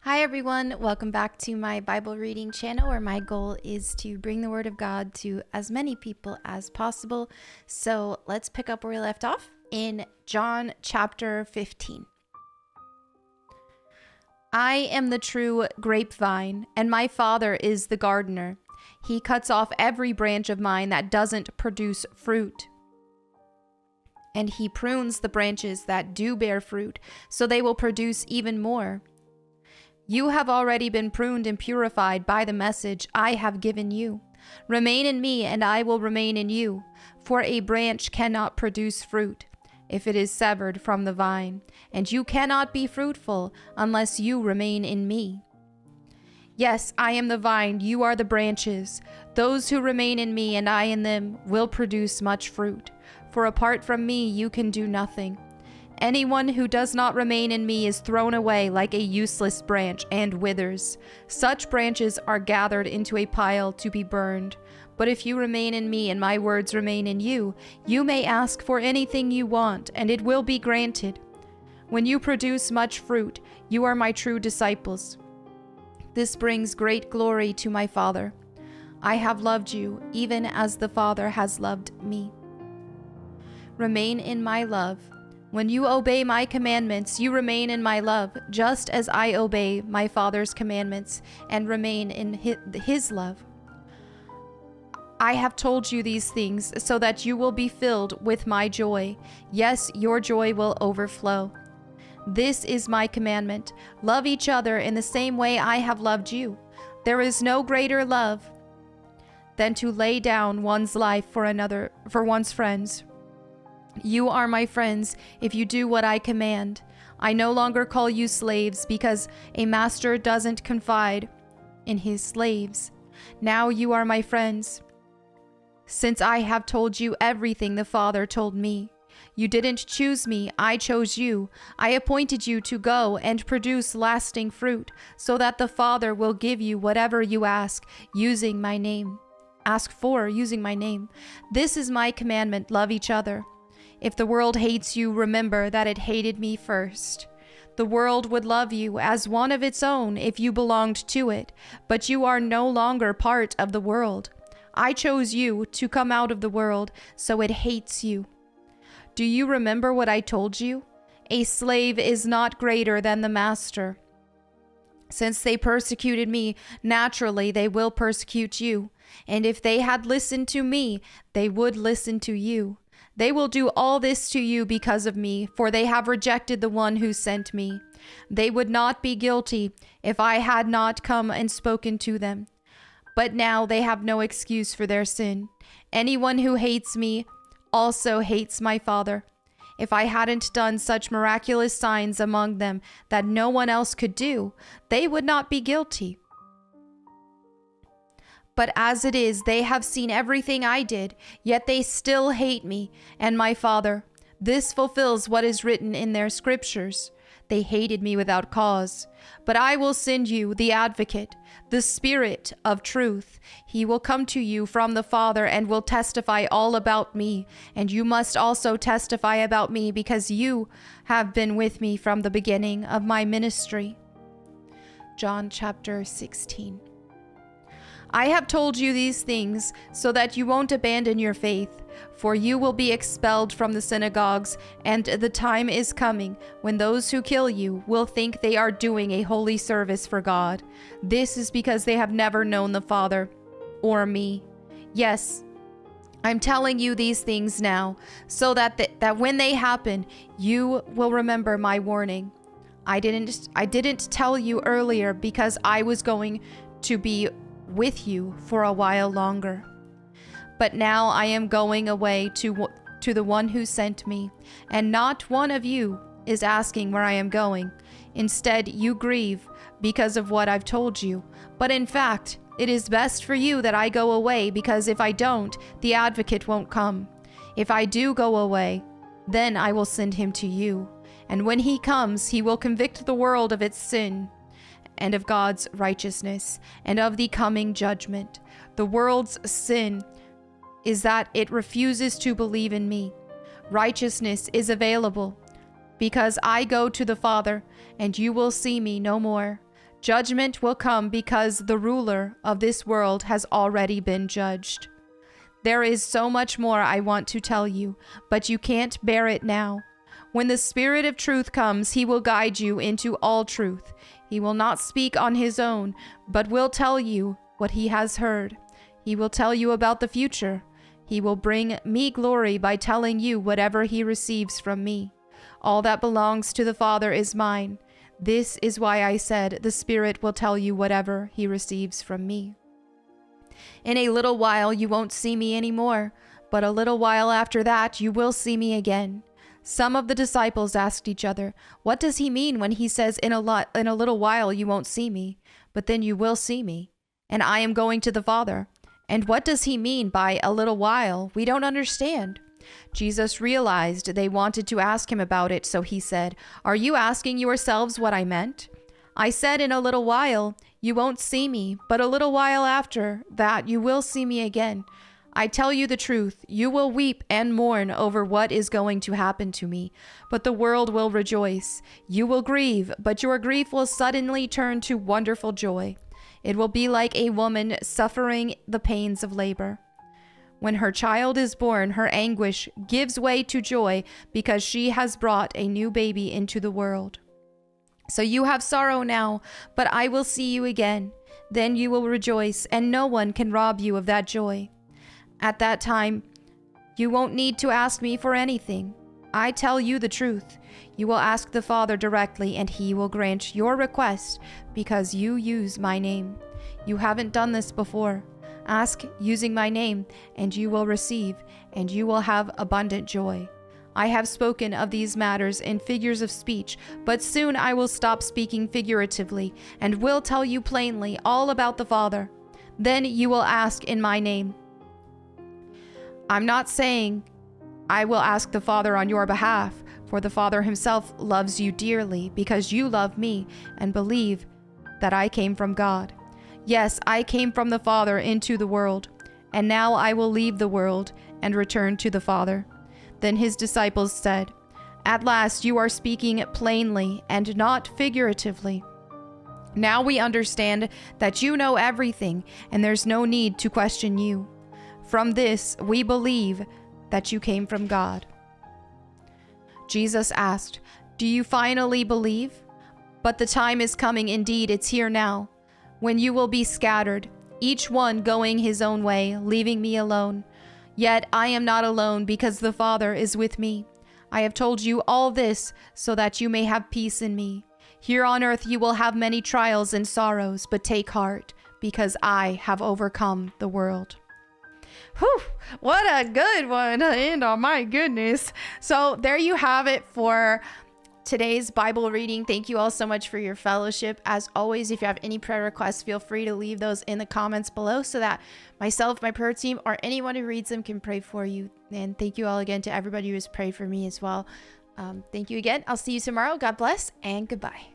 Hi everyone, welcome back to my Bible reading channel where my goal is to bring the Word of God to as many people as possible. So let's pick up where we left off in John chapter 15. I am the true grapevine, and my Father is the gardener. He cuts off every branch of mine that doesn't produce fruit, and he prunes the branches that do bear fruit, so they will produce even more. You have already been pruned and purified by the message I have given you. Remain in me, and I will remain in you. For a branch cannot produce fruit if it is severed from the vine, and you cannot be fruitful unless you remain in me. Yes, I am the vine, you are the branches. Those who remain in me and I in them will produce much fruit. For apart from me, you can do nothing. Anyone who does not remain in me is thrown away like a useless branch and withers. Such branches are gathered into a pile to be burned. But if you remain in me and my words remain in you, you may ask for anything you want, and it will be granted. When you produce much fruit, you are my true disciples. This brings great glory to my Father. I have loved you, even as the Father has loved me. Remain in my love. When you obey my commandments, you remain in my love, just as I obey my Father's commandments and remain in his love. I have told you these things so that you will be filled with my joy. Yes, your joy will overflow. This is my commandment. Love each other in the same way I have loved you. There is no greater love than to lay down one's life for one's friends. You are my friends if you do what I command. I no longer call you slaves because a master doesn't confide in his slaves. Now you are my friends, since I have told you everything the Father told me. You didn't choose me, I chose you. I appointed you to go and produce lasting fruit, so that the Father will give you whatever you ask using my name. Using my name. This is my commandment, love each other. If the world hates you, remember that it hated me first. The world would love you as one of its own if you belonged to it, but you are no longer part of the world. I chose you to come out of the world, so it hates you. Do you remember what I told you? A slave is not greater than the master. Since they persecuted me, naturally they will persecute you. And if they had listened to me, they would listen to you. They will do all this to you because of me, for they have rejected the one who sent me. They would not be guilty if I had not come and spoken to them. But now they have no excuse for their sin. Anyone who hates me also hates my Father. If I hadn't done such miraculous signs among them that no one else could do, they would not be guilty. But as it is, they have seen everything I did, yet they still hate me and my Father. This fulfills what is written in their scriptures. They hated me without cause. But I will send you the Advocate, the Spirit of truth. He will come to you from the Father and will testify all about me. And you must also testify about me because you have been with me from the beginning of my ministry. John chapter 16. I have told you these things so that you won't abandon your faith, for you will be expelled from the synagogues, and the time is coming when those who kill you will think they are doing a holy service for God. This is because they have never known the Father or me. Yes, I'm telling you these things now, so that when they happen, you will remember my warning. I didn't tell you earlier because I was going to be with you for a while longer. But now I am going away to the one who sent me, and not one of you is asking where I am going. Instead, you grieve because of what I've told you. But in fact, it is best for you that I go away, because if I don't, the Advocate won't come. If I do go away, then I will send him to you. And when he comes, he will convict the world of its sin and of God's righteousness, and of the coming judgment. The world's sin is that it refuses to believe in me. Righteousness is available because I go to the Father, and you will see me no more. Judgment will come because the ruler of this world has already been judged. There is so much more I want to tell you, but you can't bear it now. When the Spirit of truth comes, he will guide you into all truth. He will not speak on his own, but will tell you what he has heard. He will tell you about the future. He will bring me glory by telling you whatever he receives from me. All that belongs to the Father is mine. This is why I said the Spirit will tell you whatever he receives from me. In a little while you won't see me anymore, but a little while after that you will see me again. Some of the disciples asked each other, "What does he mean when he says in a little while you won't see me, but then you will see me, and I am going to the Father? And what does he mean by a little while? We don't understand." Jesus realized they wanted to ask him about it, so he said, "Are you asking yourselves what I meant? I said in a little while you won't see me, but a little while after that you will see me again. I tell you the truth, you will weep and mourn over what is going to happen to me, but the world will rejoice. You will grieve, but your grief will suddenly turn to wonderful joy. It will be like a woman suffering the pains of labor. When her child is born, her anguish gives way to joy because she has brought a new baby into the world. So you have sorrow now, but I will see you again. Then you will rejoice, and no one can rob you of that joy. At that time, you won't need to ask me for anything. I tell you the truth. You will ask the Father directly, and he will grant your request because you use my name. You haven't done this before. Ask using my name, and you will receive, and you will have abundant joy. I have spoken of these matters in figures of speech, but soon I will stop speaking figuratively, and will tell you plainly all about the Father. Then you will ask in my name. I'm not saying I will ask the Father on your behalf, for the Father himself loves you dearly because you love me and believe that I came from God. Yes, I came from the Father into the world, and now I will leave the world and return to the Father." Then his disciples said, "At last you are speaking plainly and not figuratively. Now we understand that you know everything, and there's no need to question you. From this we believe that you came from God." Jesus asked, "Do you finally believe? But the time is coming, indeed it's here now, when you will be scattered, each one going his own way, leaving me alone. Yet I am not alone because the Father is with me. I have told you all this so that you may have peace in me. Here on earth you will have many trials and sorrows, but take heart, because I have overcome the world." Whew, what a good one to end on, my goodness. So there you have it for today's Bible reading. Thank you all so much for your fellowship. As always, if you have any prayer requests, feel free to leave those in the comments below so that myself, my prayer team, or anyone who reads them can pray for you. And thank you all again to everybody who has prayed for me as well. Thank you again. I'll see you tomorrow. God bless and goodbye.